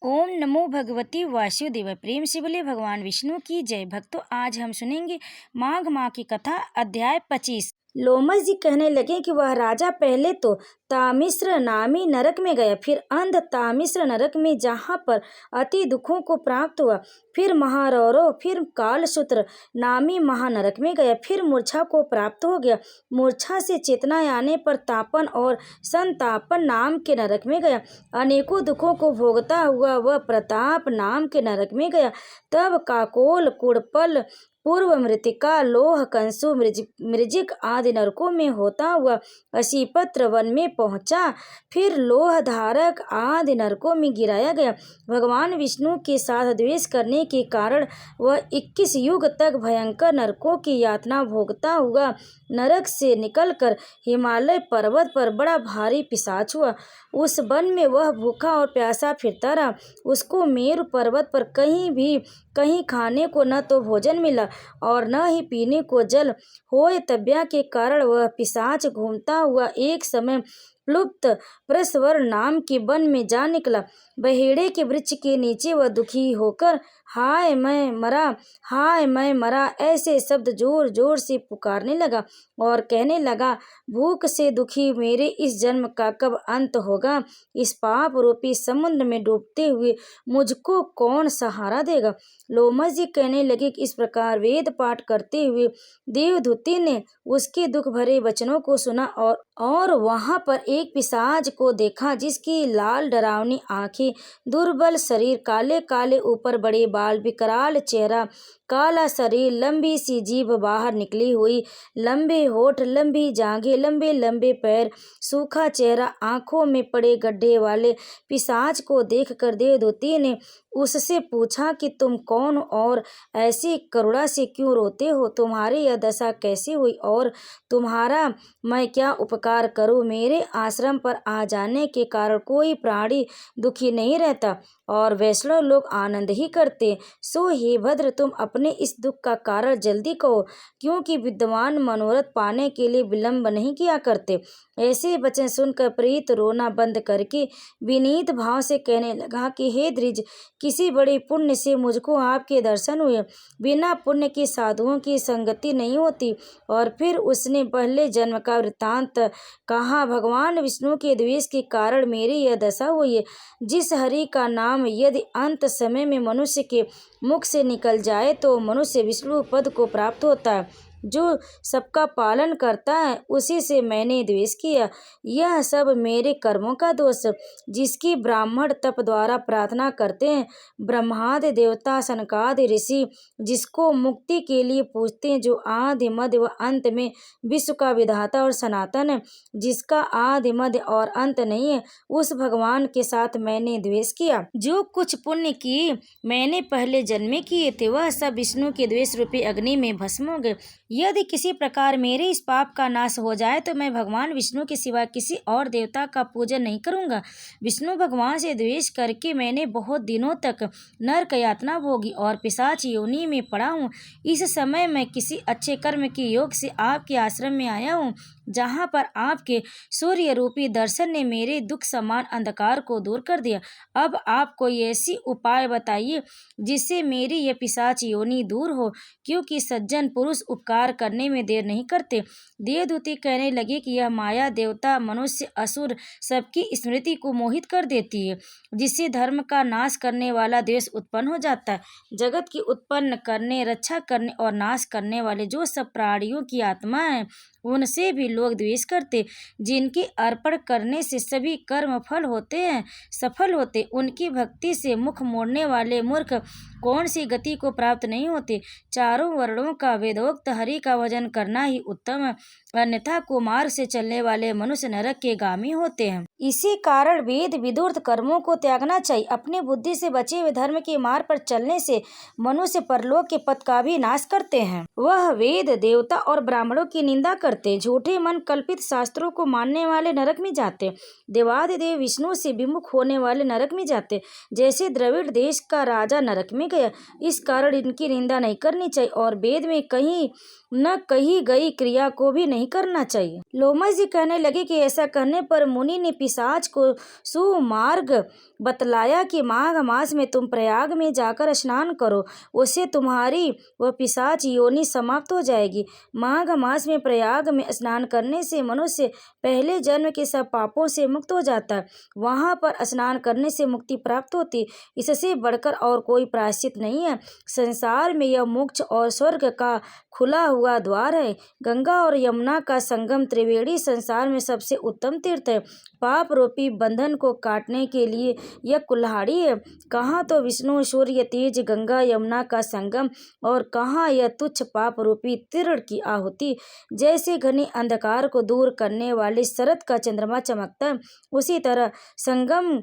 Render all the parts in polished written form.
ओम नमो भगवती वासुदेव। प्रेम से बोले भगवान विष्णु की जय। भक्तों, आज हम सुनेंगे माघ माह की कथा, अध्याय 25। लोमश जी कहने लगे कि वह राजा पहले तो तामिश्र नामी नरक में गया, फिर अंध तामिश्र नरक में जहाँ पर अति दुखों को प्राप्त हुआ, फिर महारौरव, फिर कालसूत्र नामी महानरक में गया, फिर मूर्छा को प्राप्त हो गया, मूर्छा से चेतना आने पर तापन और संतापन नाम के नरक में गया, अनेकों दुखों को भोगता हुआ वह प्रताप नाम के नरक में गया, तब काकोल, कुड़पल, पूर्व मृतिका, लोह, कंसु, मृजिक आदि नरकों में होता हुआ असीपत्र वन में पहुंचा, फिर लोह धारक आदि नरकों में गिराया गया। भगवान विष्णु के साथ द्वेष करने के कारण वह 21 युग तक भयंकर नरकों की यातना भोगता हुआ नरक से निकलकर हिमालय पर्वत पर बड़ा भारी पिशाच हुआ। उस वन में वह भूखा और प्यासा फिरता रहा। उसको मेरु पर्वत पर कहीं खाने को न तो भोजन मिला और न ही पीने को जल। होय तब्या के कारण वह पिशाच घूमता हुआ एक समय प्लुप्त प्रस्वर नाम के वन में जा निकला। बहेड़े के वृक्ष के नीचे वह दुखी होकर हाय मैं मरा ऐसे शब्द जोर जोर से पुकारने लगा और कहने लगा, भूख से दुखी मेरे इस जन्म का कब अंत होगा? इस पाप रूपी समुद्र में डूबते हुए मुझको कौन सहारा देगा? लोमश जी कहने लगे कि इस प्रकार वेद पाठ करते हुए देवदूती ने उसके दुख भरे वचनों को सुना और वहां पर एक पिशाच को देखा, जिसकी लाल डरावनी आंखें, दुर्बल शरीर, काले काले ऊपर बड़े बाल, विकराल चेहरा, काला शरीर, लंबी सी जीभ बाहर निकली हुई, लंबे होठ, लंबी जांघें, लंबे लंबे पैर, सूखा चेहरा, आंखों में पड़े गड्ढे वाले पिशाच को देखकर देवदूती ने उससे पूछा कि तुम कौन और ऐसी करुणा से क्यों रोते हो? तुम्हारी यह दशा कैसे हुई और तुम्हारा मैं क्या उपकार करूं? मेरे आश्रम पर आ जाने के कारण कोई प्राणी दुखी नहीं रहता और वैष्णव लोग आनंद ही करते। सो हे भद्र, तुम अपने इस दुख का कारण जल्दी कहो, क्योंकि विद्वान मनोरथ पाने के लिए विलंब नहीं किया करते। ऐसे वचन सुनकर प्रीत रोना बंद करके विनीत भाव से कहने लगा कि हे द्विज, किसी बड़े पुण्य से मुझको आपके दर्शन हुए। बिना पुण्य के साधुओं की संगति नहीं होती। और फिर उसने पहले जन्म का वृत्तांत कहा। भगवान विष्णु के द्वेष के कारण मेरी यह दशा हुई है। जिस हरि का नाम यदि अंत समय में मनुष्य के मुख से निकल जाए तो मनुष्य विष्णु पद को प्राप्त होता है। जो सबका पालन करता है उसी से मैंने द्वेष किया। यह सब मेरे कर्मों का दोष, जिसकी ब्राह्मण तप द्वारा प्रार्थना करते हैं। ब्रह्मादि देवता, सनकादि ऋषि जिसको मुक्ति के लिए पूजते हैं, जो आदि मध्य व अंत में विश्व का विधाता और सनातन है, जिसका आदि मध्य और अंत नहीं है, उस भगवान के साथ मैंने द्वेष किया। जो कुछ पुण्य की मैंने पहले जन्म में किए थे वह सब विष्णु के द्वेष रूपी अग्नि में भस्म हो गए। यदि किसी प्रकार मेरे इस पाप का नाश हो जाए तो मैं भगवान विष्णु के सिवा किसी और देवता का पूजन नहीं करूंगा। विष्णु भगवान से द्वेष करके मैंने बहुत दिनों तक नरक यातना भोगी और पिशाच योनि में पड़ा हूँ। इस समय मैं किसी अच्छे कर्म के योग से आपके आश्रम में आया हूँ, जहाँ पर आपके सूर्य रूपी दर्शन ने मेरे दुख समान अंधकार को दूर कर दिया। अब आप कोई ऐसी उपाय बताइए जिससे मेरी यह पिशाच योनि दूर हो, क्योंकि सज्जन पुरुष उपकार करने में देर नहीं करते। देवदूती कहने लगे कि यह माया देवता, मनुष्य, असुर सबकी स्मृति को मोहित कर देती है, जिससे धर्म का नाश करने वाला द्वेष उत्पन्न हो जाता है। जगत की उत्पन्न करने, रक्षा करने और नाश करने वाले जो सब प्राणियों की आत्मा है उनसे भी लोग द्वेष करते। जिनके अर्पण करने से सभी कर्म सफल होते, उनकी भक्ति से मुख मोड़ने वाले मूर्ख कौन सी गति को प्राप्त नहीं होते। चारों वर्णों का वेदोक्त हरि का भजन करना ही उत्तम है, अन्यथा कुमार्ग से चलने वाले मनुष्य नरक के गामी होते हैं। इसी कारण वेद विदुर्त कर्मों को त्यागना चाहिए। अपने बुद्धि से बचे हुए धर्म के मार्ग पर चलने से मनुष्य परलोक के पद का भी नाश करते हैं। वह वेद, देवता और ब्राह्मणों की निंदा करते करते, झूठे मन कल्पित शास्त्रों को मानने वाले नरक में जाते, देवाधिदेव विष्णु से विमुख होने वाले नरक में जाते, जैसे द्रविड़ देश का राजा नरक में गया। इस कारण इनकी निंदा नहीं करनी चाहिए और वेद में कहीं न कही गई क्रिया को भी नहीं करना चाहिए। लोमश जी कहने लगे कि ऐसा कहने पर मुनि ने पिशाच को सुमार्ग बतलाया कि माघ मास में तुम प्रयाग में जाकर स्नान करो, उससे तुम्हारी वह पिशाच योनि समाप्त हो जाएगी। माघ मास में प्रयाग में स्नान करने से मनुष्य पहले जन्म के सब पापों से मुक्त हो जाता है। वहाँ पर स्नान करने से मुक्ति प्राप्त होती, इससे बढ़कर और कोई प्रायश्चित नहीं है। संसार में यह मोक्ष और स्वर्ग का खुला हुआ द्वार है। गंगा और यमुना का संगम त्रिवेणी संसार में सबसे उत्तम तीर्थ है। पाप रूपी बंधन को काटने के लिए यह कुल्हाड़ी है। कहाँ तो विष्णु सूर्य तेज गंगा यमुना का संगम और कहाँ यह तुच्छ पाप रूपी तीर्ण की आहुति। जैसे घने अंधकार को दूर करने वाले शरद का चंद्रमा चमकता है, उसी तरह संगम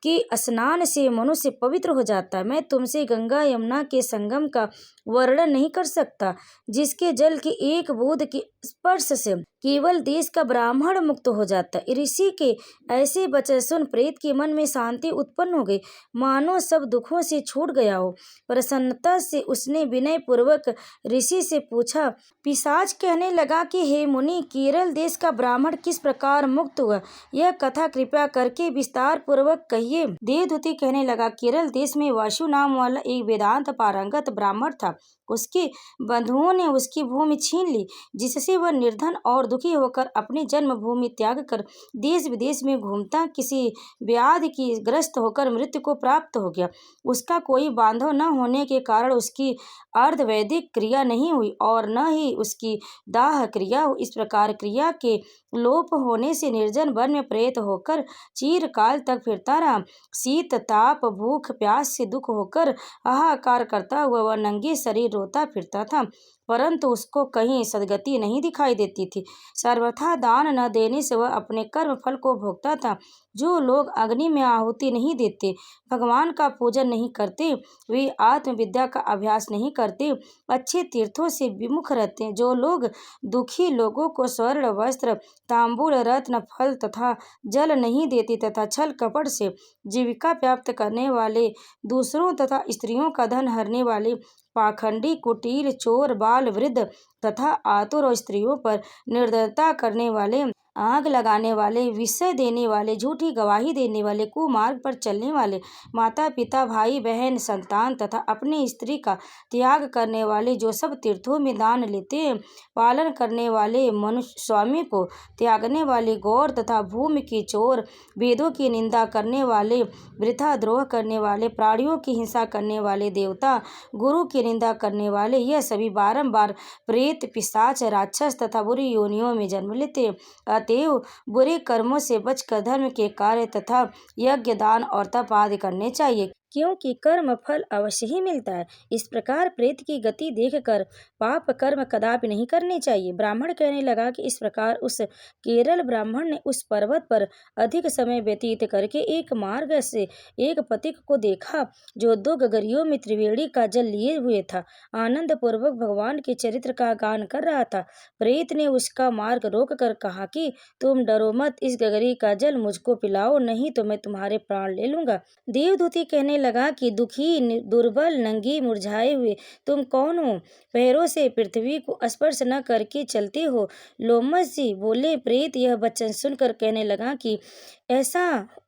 कि स्नान से मनुष्य पवित्र हो जाता है। मैं तुमसे गंगा यमुना के संगम का वर्णन नहीं कर सकता, जिसके जल की एक बूंद के स्पर्श से केवल देश का ब्राह्मण मुक्त हो जाता है। ऋषि के ऐसे वचन सुन प्रेत के मन में शांति उत्पन्न हो गई, मानो सब दुखों से छूट गया हो। प्रसन्नता से उसने विनय पूर्वक ऋषि से पूछा। पिशाच कहने लगा कि हे मुनि, केरल देश का ब्राह्मण किस प्रकार मुक्त हुआ, यह कथा कृपया करके विस्तार पूर्वक कहिए। देवदूती कहने लगा, केरल देश में वासु नाम वाला एक वेदांत पारंगत ब्राह्मण था। उसके बंधुओं ने उसकी भूमि छीन ली, जिससे वह निर्धन और दुखी होकर अपनी जन्मभूमि त्याग कर देश विदेश में घूमता किसी व्याधि की ग्रस्त होकर मृत्यु को प्राप्त हो गया। उसका कोई बांधव न होने के कारण उसकी अर्धवैदिक क्रिया नहीं हुई और न ही उसकी दाह क्रिया हुई। इस प्रकार क्रिया के लोप होने से निर्जन वन में प्रेत होकर चिरकाल तक फिरता रहा। शीत ताप भूख प्यास से दुख होकर हाहाकार करता हुआ वह नंगे शरीर रोता फिरता था, परंतु उसको कहीं सद्गति नहीं दिखाई देती थी। सर्वथा दान न देने से वह अपने कर्म फल को भोगता था। जो लोग अग्नि में आहुति नहीं देते, भगवान का पूजन नहीं करते, वे आत्मविद्या का अभ्यास नहीं करते, अच्छे तीर्थों से विमुख रहते हैं। जो लोग दुखी लोगों को स्वर्ण वस्त्र तांबूल रत्न फल तथा जल नहीं देते तथा छल कपट से जीविका प्राप्त करने वाले, दूसरों तथा स्त्रियों का धन हरने वाले, पाखंडी कुटिल चोर बाल वृद्ध तथा आतुर और स्त्रियों पर निर्दयता करने वाले, आग लगाने वाले, विषय देने वाले, झूठी गवाही देने वाले, कुमार्ग पर चलने वाले, माता पिता भाई बहन संतान तथा अपनी स्त्री का त्याग करने वाले, जो सब तीर्थों में दान लेते हैं, पालन करने वाले, मनुष्य स्वामी को त्यागने वाले, गौर तथा भूमि के चोर, वेदों की निंदा करने वाले, वृथा द्रोह करने वाले, प्राणियों की हिंसा करने वाले, देवता गुरु की निंदा करने वाले, यह सभी बारंबार प्रेत पिशाच राक्षस तथा बुरी योनियों में जन्म लेते हैं। अतएव बुरे कर्मों से बचकर धर्म के कार्य तथा यज्ञ दान और तप आदि करने चाहिए, क्योंकि कर्म फल अवश्य ही मिलता है। इस प्रकार प्रेत की गति देखकर पाप कर्म कदापि नहीं करने चाहिए। ब्राह्मण कहने लगा कि इस प्रकार उस केरल ब्राह्मण ने उस पर्वत पर अधिक समय व्यतीत करके एक मार्ग से एक पथिक को देखा, जो 2 गगरियों में त्रिवेणी का जल लिए हुए था, आनंद पूर्वक भगवान के चरित्र का गान कर रहा था। प्रेत ने उसका मार्ग रोक कर कहा कि तुम डरो मत, इस गगरी का जल मुझको पिलाओ, नहीं तो मैं तुम्हारे प्राण ले लूंगा। देवदूती कहने लगा कि दुखी दुर्बल नंगी मुरझाए हुए तुम कौन हो, पैरों से पृथ्वी को स्पर्श न करके चलते हो। लोमश जी बोले। प्रेत यह वचन सुनकर कहने लगा कि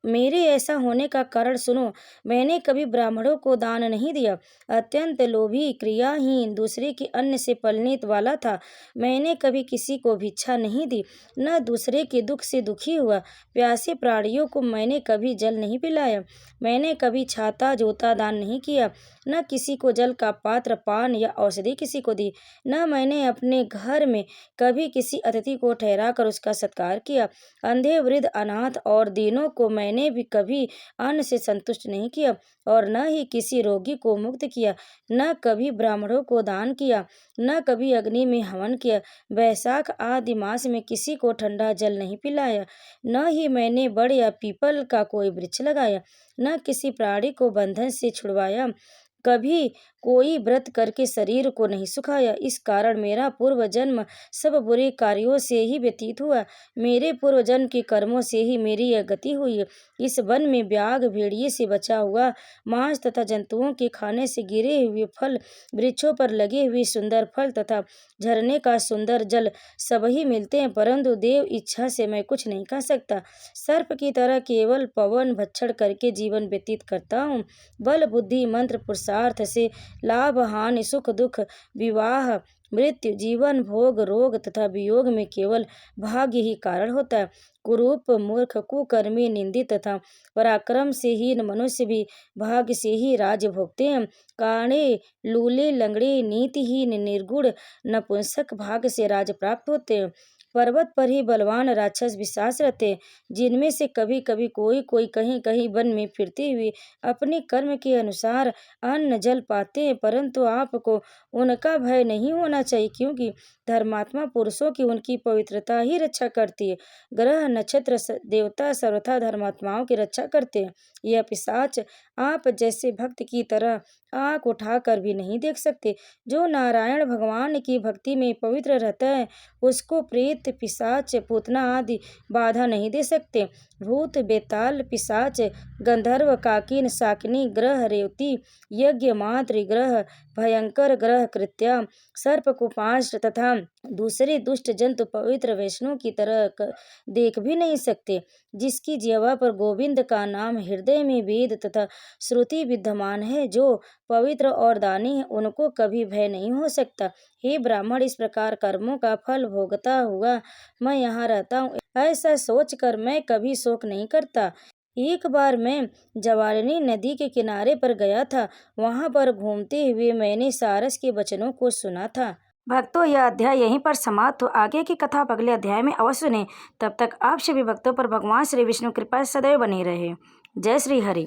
मेरे ऐसा होने का कारण सुनो। मैंने कभी ब्राह्मणों को दान नहीं दिया, अत्यंत लोभी क्रियाहीन, दूसरे के अन्न से पलने वाला था। मैंने कभी किसी को भिक्षा नहीं दी, न दूसरे के दुख से दुखी हुआ। प्यासे प्राणियों को मैंने कभी जल नहीं पिलाया। मैंने कभी छाता जूता दान नहीं किया, न किसी को जल का पात्र पान या औषधि किसी को दी। न मैंने अपने घर में कभी किसी अतिथि को ठहरा कर उसका सत्कार किया। अंधे वृद्ध अनाथ और दीनों को मैंने भी कभी अन्न से संतुष्ट नहीं किया और न ही किसी रोगी को मुक्त किया। न कभी ब्राह्मणों को दान किया, न कभी अग्नि में हवन किया। वैशाख आदि मास में किसी को ठंडा जल नहीं पिलाया। न ही मैंने बड़ या पीपल का कोई वृक्ष लगाया, न किसी प्राणी को बंधन से छुड़वाया। कभी कोई व्रत करके शरीर को नहीं सुखाया। इस कारण मेरा पूर्व जन्म सब बुरे कार्यों से ही व्यतीत हुआ। मेरे पूर्व जन्म के कर्मों से ही मेरी यह गति हुई। इस वन में व्याघ्र भेड़िए से बचा हुआ मांस तथा जंतुओं के खाने से गिरे हुए फल, वृक्षों पर लगे हुए सुंदर फल तथा झरने का सुंदर जल सब ही मिलते हैं, परंतु देव इच्छा से मैं कुछ नहीं खा सकता। सर्प की तरह केवल पवन भक्षण करके जीवन व्यतीत करता हूँ। बल, बुद्धि, मंत्र, पुरुषार्थ से लाभ, हानि, सुख, दुख, विवाह, मृत्यु, जीवन, भोग, रोग तथा वियोग में केवल भाग्य ही कारण होता है। कुरूप, मूर्ख, कुकर्मी, निंदित तथा पराक्रम से हीन मनुष्य भी भाग्य से ही राज्य भोगते हैं। काणे, लूले, लंगड़े, नीतिहीन, निर्गुण, नपुंसक भाग्य से राज्य प्राप्त होते हैं। पर्वत पर ही बलवान राक्षस विश्वास रहते हैं, जिनमें से कभी कभी कोई कोई कहीं कहीं वन में फिरते हुए अपने कर्म के अनुसार अन्न जल पाते हैं, परंतु आपको उनका भय नहीं होना चाहिए, क्योंकि धर्मात्मा पुरुषों की उनकी पवित्रता ही रक्षा करती है। ग्रह, नक्षत्र, देवता सर्वथा धर्मात्माओं की रक्षा करते हैं। यह पिशाच आप जैसे भक्त की तरह आँख उठाकर भी नहीं देख सकते। जो नारायण भगवान की भक्ति में पवित्र रहता है, उसको प्रेत, पिशाच, पूतना आदि बाधा नहीं दे सकते। भूत, बेताल, पिशाच, गंधर्व, काकिन, शाकिनी, ग्रह, रेवती, यज्ञ, मातृ ग्रह, भयंकर ग्रह, कृत्या, सर्प, कुपांश तथा दूसरे दुष्ट जंतु पवित्र वैष्णव की तरह देख भी नहीं सकते। जिसकी जिह्वा पर गोविंद का नाम, हृदय में वेद तथा श्रुति विद्यमान है, जो पवित्र और दानी है, उनको कभी भय नहीं हो सकता। हे ब्राह्मण, इस प्रकार कर्मों का फल भोगता हुआ मैं यहाँ रहता हूँ, ऐसा सोचकर मैं कभी शोक नहीं करता। एक बार मैं जवारनी नदी के किनारे पर गया था। वहां पर घूमते हुए मैंने सारस के वचनों को सुना था। भक्तों, यह अध्याय यहीं पर समाप्त हो। आगे की कथा आप अगले अध्याय में अवश्य सुनें। तब तक आप सभी भक्तों पर भगवान श्री विष्णु कृपा सदैव बनी रहे। जय श्री हरि।